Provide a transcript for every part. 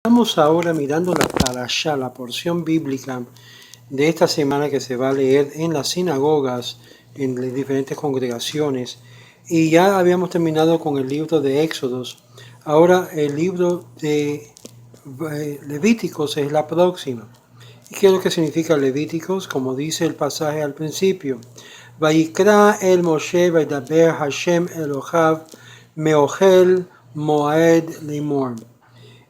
Estamos ahora mirando la parashá, la porción bíblica de esta semana que se va a leer en las sinagogas, en las diferentes congregaciones. Y ya habíamos terminado con el libro de Éxodos. Ahora el libro de Levíticos es la próxima. ¿Y qué es lo que significa Levíticos? Como dice el pasaje al principio. Vayikra el Moshe vaydaber Hashem Elohav meochel moed limor.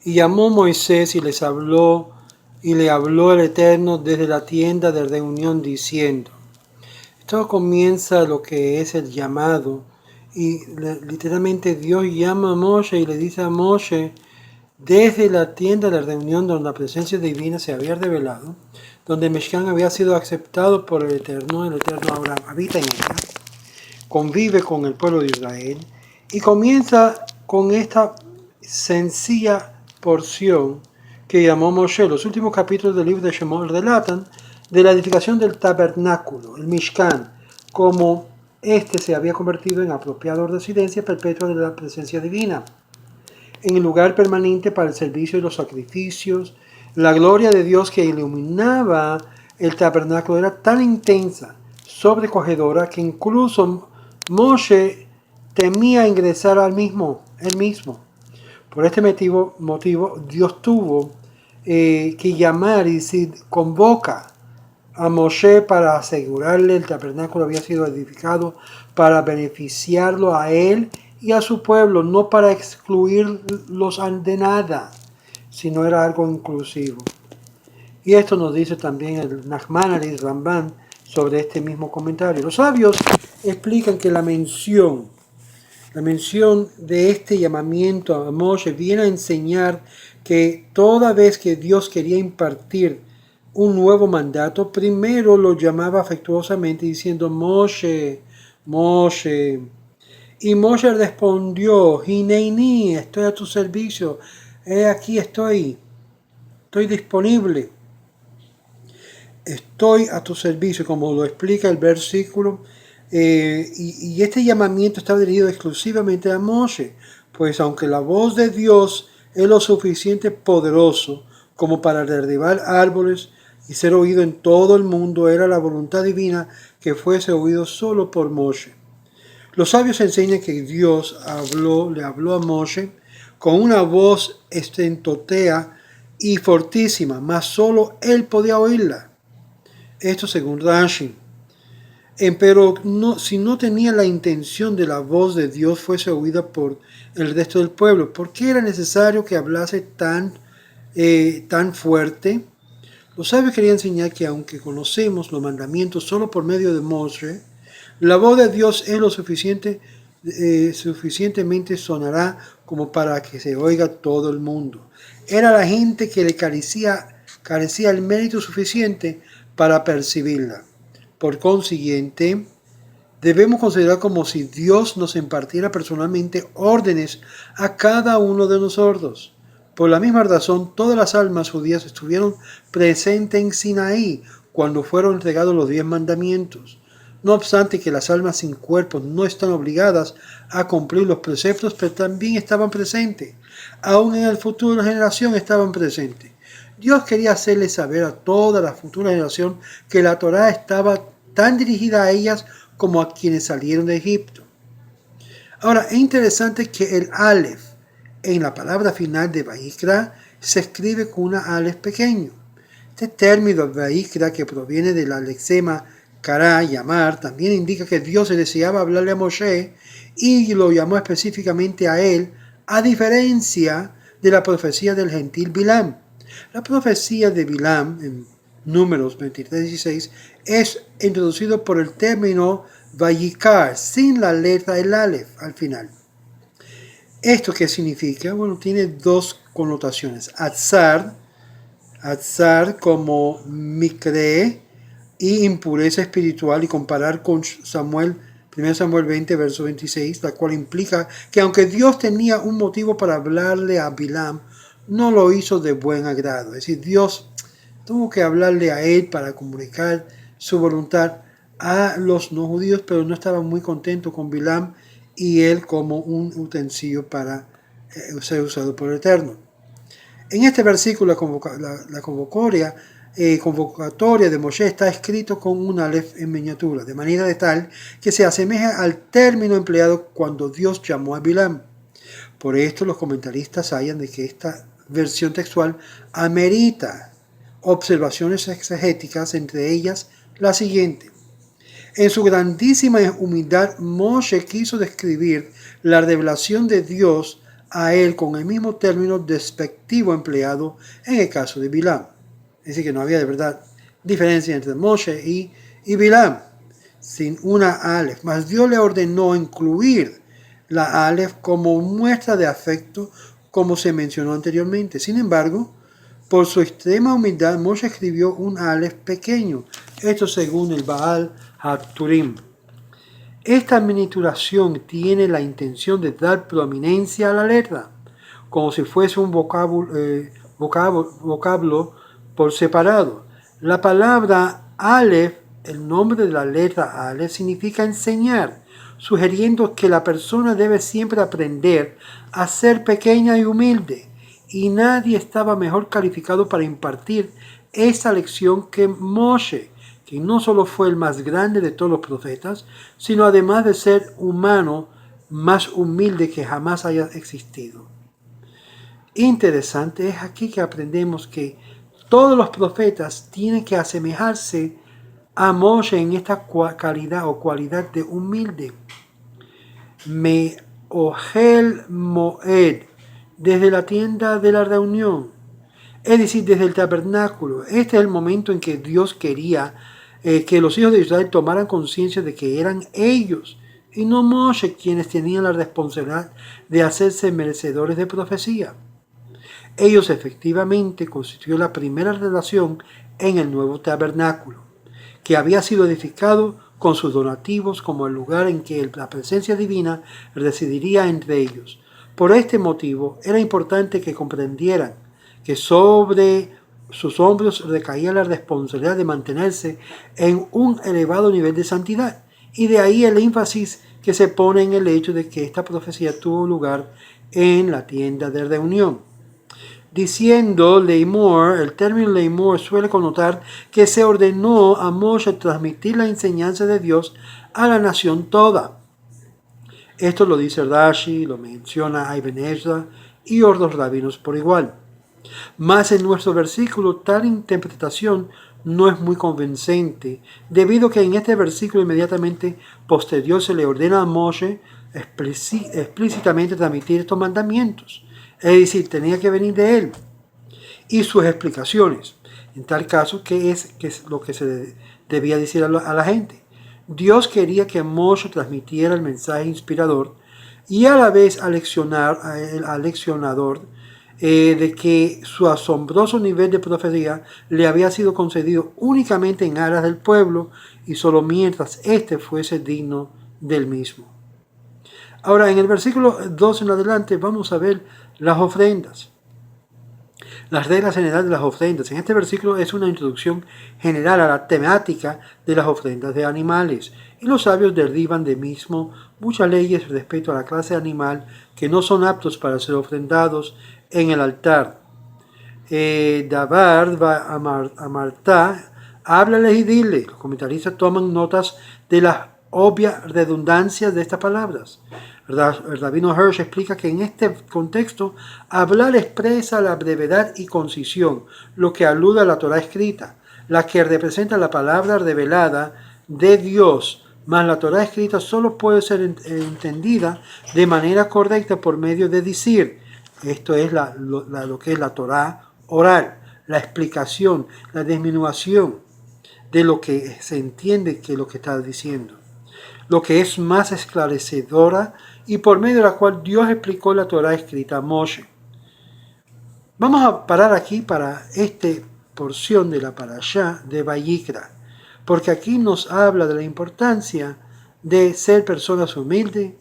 Y llamó Moisés y le habló el Eterno desde la tienda de reunión diciendo. Esto comienza lo que es el llamado y literalmente Dios llama a Moshe y le dice a Moshe desde la tienda de la reunión donde la presencia divina se había revelado, donde Meshkan había sido aceptado por el Eterno Abraham habita en ella, convive con el pueblo de Israel y comienza con esta sencilla porción que llamó Moshe. Los últimos capítulos del libro de Shemot relatan de la edificación del tabernáculo, el Mishkan, como este se había convertido en apropiada residencia perpetua de la presencia divina, en el lugar permanente para el servicio de los sacrificios. La gloria de Dios que iluminaba el tabernáculo era tan intensa, sobrecogedora, que incluso Moshe temía ingresar él mismo. Por este motivo Dios tuvo que llamar y decir, convoca a Moshe para asegurarle el tabernáculo había sido edificado para beneficiarlo a él y a su pueblo, no para excluirlos de nada, sino era algo inclusivo. Y esto nos dice también el Nachman al Ramban sobre este mismo comentario. Los sabios explican que la mención de este llamamiento a Moshe viene a enseñar que toda vez que Dios quería impartir un nuevo mandato, primero lo llamaba afectuosamente diciendo Moshe, Moshe. Y Moshe respondió, Hineini, estoy a tu servicio, aquí estoy disponible, estoy a tu servicio, como lo explica el versículo. Y este llamamiento está dirigido exclusivamente a Moshe, pues aunque la voz de Dios es lo suficiente poderoso como para derribar árboles y ser oído en todo el mundo, era la voluntad divina que fuese oído solo por Moshe. Los sabios enseñan que Dios le habló a Moshe con una voz estentotea y fortísima, mas solo él podía oírla. Esto según Rashi. Pero si no tenía la intención de la voz de Dios fuese oída por el resto del pueblo, ¿por qué era necesario que hablase tan fuerte? Los sabios querían enseñar que aunque conocemos los mandamientos solo por medio de Moshe, la voz de Dios es lo suficientemente sonará como para que se oiga todo el mundo. Era la gente que le carecía el mérito suficiente para percibirla. Por consiguiente, debemos considerar como si Dios nos impartiera personalmente órdenes a cada uno de nosotros. Por la misma razón, todas las almas judías estuvieron presentes en Sinaí cuando fueron entregados los 10 mandamientos. No obstante que las almas sin cuerpo no están obligadas a cumplir los preceptos, pero también estaban presentes. Aún en el futuro generación estaban presentes. Dios quería hacerle saber a toda la futura generación que la Torá estaba tan dirigida a ellas como a quienes salieron de Egipto. Ahora, es interesante que el Aleph en la palabra final de Vayikra se escribe con una Aleph pequeño. Este término Vayikra, que proviene de la lexema Kará, llamar, también indica que Dios deseaba hablarle a Moshe y lo llamó específicamente a él, a diferencia de la profecía del gentil Bilam. La profecía de Bilam, en Números 23:16, es introducido por el término Vayikar, sin la letra el Aleph al final. ¿Esto qué significa? Bueno, tiene dos connotaciones. Atzar como mikre y impureza espiritual, y comparar con 1 Samuel 20, verso 26, la cual implica que aunque Dios tenía un motivo para hablarle a Bilam, no lo hizo de buen agrado. Es decir, Dios tuvo que hablarle a él para comunicar su voluntad a los no judíos, pero no estaba muy contento con Bilam y él como un utensilio para ser usado por el Eterno. En este versículo la convocatoria de Moshe está escrito con un alef en miniatura, de manera de tal que se asemeja al término empleado cuando Dios llamó a Bilam. Por esto los comentaristas hallan de que esta versión textual amerita observaciones exegéticas, entre ellas la siguiente. En su grandísima humildad, Moshe quiso describir la revelación de Dios a él con el mismo término despectivo empleado en el caso de Bilam. Es decir, que no había de verdad diferencia entre Moshe y Bilam, sin una alef. Mas Dios le ordenó incluir la alef como muestra de afecto, como se mencionó anteriormente. Sin embargo, por su extrema humildad, Moshe escribió un alef pequeño. Esto según el Baal HaTurim. Esta miniaturación tiene la intención de dar prominencia a la letra, como si fuese un vocablo por separado. La palabra Aleph, el nombre de la letra Aleph, significa enseñar, sugiriendo que la persona debe siempre aprender a ser pequeña y humilde, y nadie estaba mejor calificado para impartir esa lección que Moshe, que no solo fue el más grande de todos los profetas, sino además de ser humano, más humilde que jamás haya existido. Interesante es aquí que aprendemos que todos los profetas tienen que asemejarse a Moshe en esta calidad o cualidad de humilde. Me Ohel Moed, desde la tienda de la reunión, es decir, desde el tabernáculo. Este es el momento en que Dios quería que los hijos de Israel tomaran conciencia de que eran ellos y no Moshe quienes tenían la responsabilidad de hacerse merecedores de profecía. Ellos efectivamente constituyó la primera relación en el nuevo tabernáculo, que había sido edificado con sus donativos como el lugar en que la presencia divina residiría entre ellos. Por este motivo era importante que comprendieran que sobre sus hombros recaía la responsabilidad de mantenerse en un elevado nivel de santidad, y de ahí el énfasis que se pone en el hecho de que esta profecía tuvo lugar en la tienda de reunión. Diciendo Leimor, el término Leimor suele connotar que se ordenó a Moshe transmitir la enseñanza de Dios a la nación toda. Esto lo dice Rashi, lo menciona Ibn Ezra y otros rabinos por igual. Mas en nuestro versículo tal interpretación no es muy convincente, debido a que en este versículo inmediatamente posterior se le ordena a Moshe explícitamente transmitir estos mandamientos. Es decir, tenía que venir de él y sus explicaciones. En tal caso, ¿qué es lo que se debía decir a la gente? Dios quería que Moshe transmitiera el mensaje inspirador y a la vez aleccionador de que su asombroso nivel de profecía le había sido concedido únicamente en aras del pueblo y solo mientras éste fuese digno del mismo. Ahora, en el versículo 2 en adelante vamos a ver las ofrendas. Las reglas generales de las ofrendas. En este versículo es una introducción general a la temática de las ofrendas de animales. Y los sabios derivan de mismo muchas leyes respecto a la clase de animal que no son aptos para ser ofrendados en el altar. Dabar Amartá, háblales y dile. Los comentaristas toman notas de las obvias redundancias de estas palabras. El rabino Hirsch explica que en este contexto hablar expresa la brevedad y concisión, lo que alude a la Torá escrita, la que representa la palabra revelada de Dios, mas la Torá escrita solo puede ser entendida de manera correcta por medio de decir. Esto es lo que es la Torá oral, la explicación, la disminución de lo que se entiende que lo que está diciendo, lo que es más esclarecedora y por medio de la cual Dios explicó la Torá escrita a Moshe. Vamos a parar aquí para esta porción de la parashá de Vayikra, porque aquí nos habla de la importancia de ser personas humildes,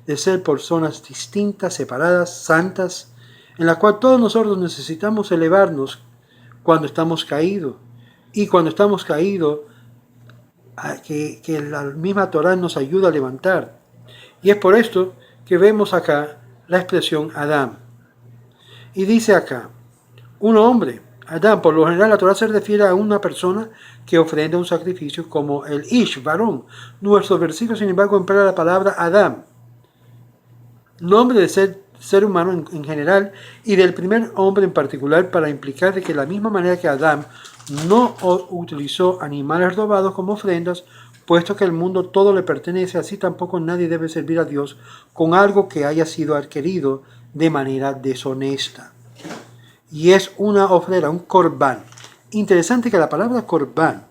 de ser personas distintas, separadas, santas, en la cual todos nosotros necesitamos elevarnos cuando estamos caídos, y cuando estamos caídos, que la misma Torá nos ayuda a levantar. Y es por esto que vemos acá la expresión Adam. Y dice acá, un hombre. Adán, por lo general la Torah se refiere a una persona que ofrenda un sacrificio como el Ish, varón. Nuestro versículo, sin embargo, emplea la palabra Adán, nombre de ser humano en general y del primer hombre en particular, para implicar de que de la misma manera que Adán no utilizó animales robados como ofrendas, puesto que el mundo todo le pertenece, así tampoco nadie debe servir a Dios con algo que haya sido adquirido de manera deshonesta. Y es una ofrenda, un corbán. Interesante que la palabra corbán,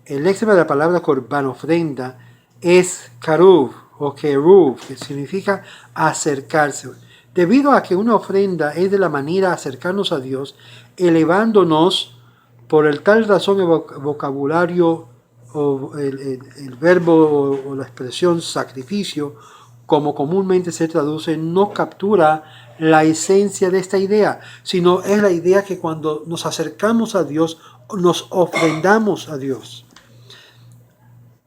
el léxico de la palabra corbán, ofrenda, es karuv o keruv, que significa acercarse. Debido a que una ofrenda es de la manera de acercarnos a Dios, elevándonos, por el tal razón el vocabulario o el verbo o la expresión sacrificio, como comúnmente se traduce, no captura la esencia de esta idea, sino es la idea que cuando nos acercamos a Dios, nos ofrendamos a Dios.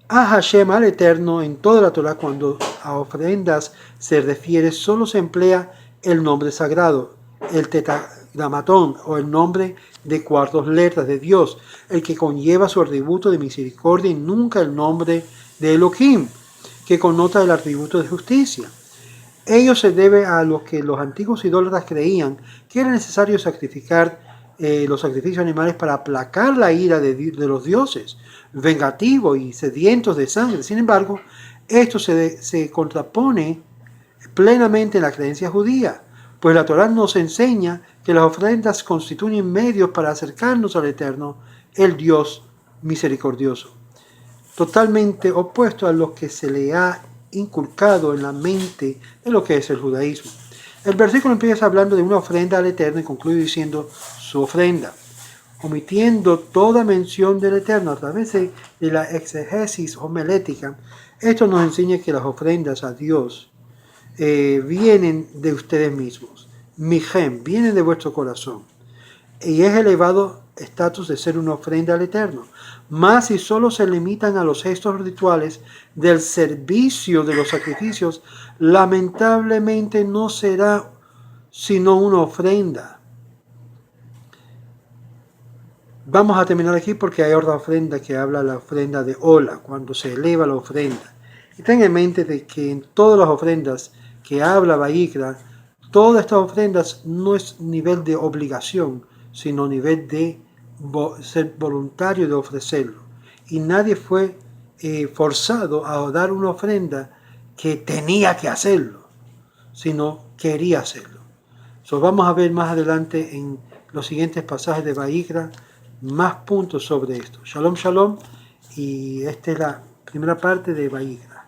A Hashem, al Eterno, en toda la Torah, cuando a ofrendas se refiere, solo se emplea el nombre sagrado, el tetragramatón, o el nombre de 4 letras de Dios, el que conlleva su atributo de misericordia, y nunca el nombre de Elohim, que connota el atributo de justicia. Ello se debe a lo que los antiguos idólatras creían, que era necesario sacrificar los sacrificios animales para aplacar la ira de los dioses, vengativos y sedientos de sangre. Sin embargo, esto se contrapone plenamente en la creencia judía, pues la Torá nos enseña que las ofrendas constituyen medios para acercarnos al Eterno, el Dios misericordioso, totalmente opuesto a lo que se le ha inculcado en la mente de lo que es el judaísmo. El versículo empieza hablando de una ofrenda al Eterno y concluye diciendo su ofrenda, omitiendo toda mención del Eterno a través de la exegesis homilética. Esto nos enseña que las ofrendas a Dios vienen de ustedes mismos, mijem, vienen de vuestro corazón, y es elevado estatus de ser una ofrenda al Eterno. Más si solo se limitan a los gestos rituales del servicio de los sacrificios, lamentablemente no será sino una ofrenda. Vamos a terminar aquí porque hay otra ofrenda que habla la ofrenda de Ola, cuando se eleva la ofrenda. Y ten en mente de que en todas las ofrendas que habla Vayikra, todas estas ofrendas no es nivel de obligación, sino nivel de ser voluntario de ofrecerlo. Y nadie fue forzado a dar una ofrenda que tenía que hacerlo, sino quería hacerlo. Vamos a ver más adelante en los siguientes pasajes de Vayikra más puntos sobre esto. Shalom, shalom, y esta es la primera parte de Vayikra.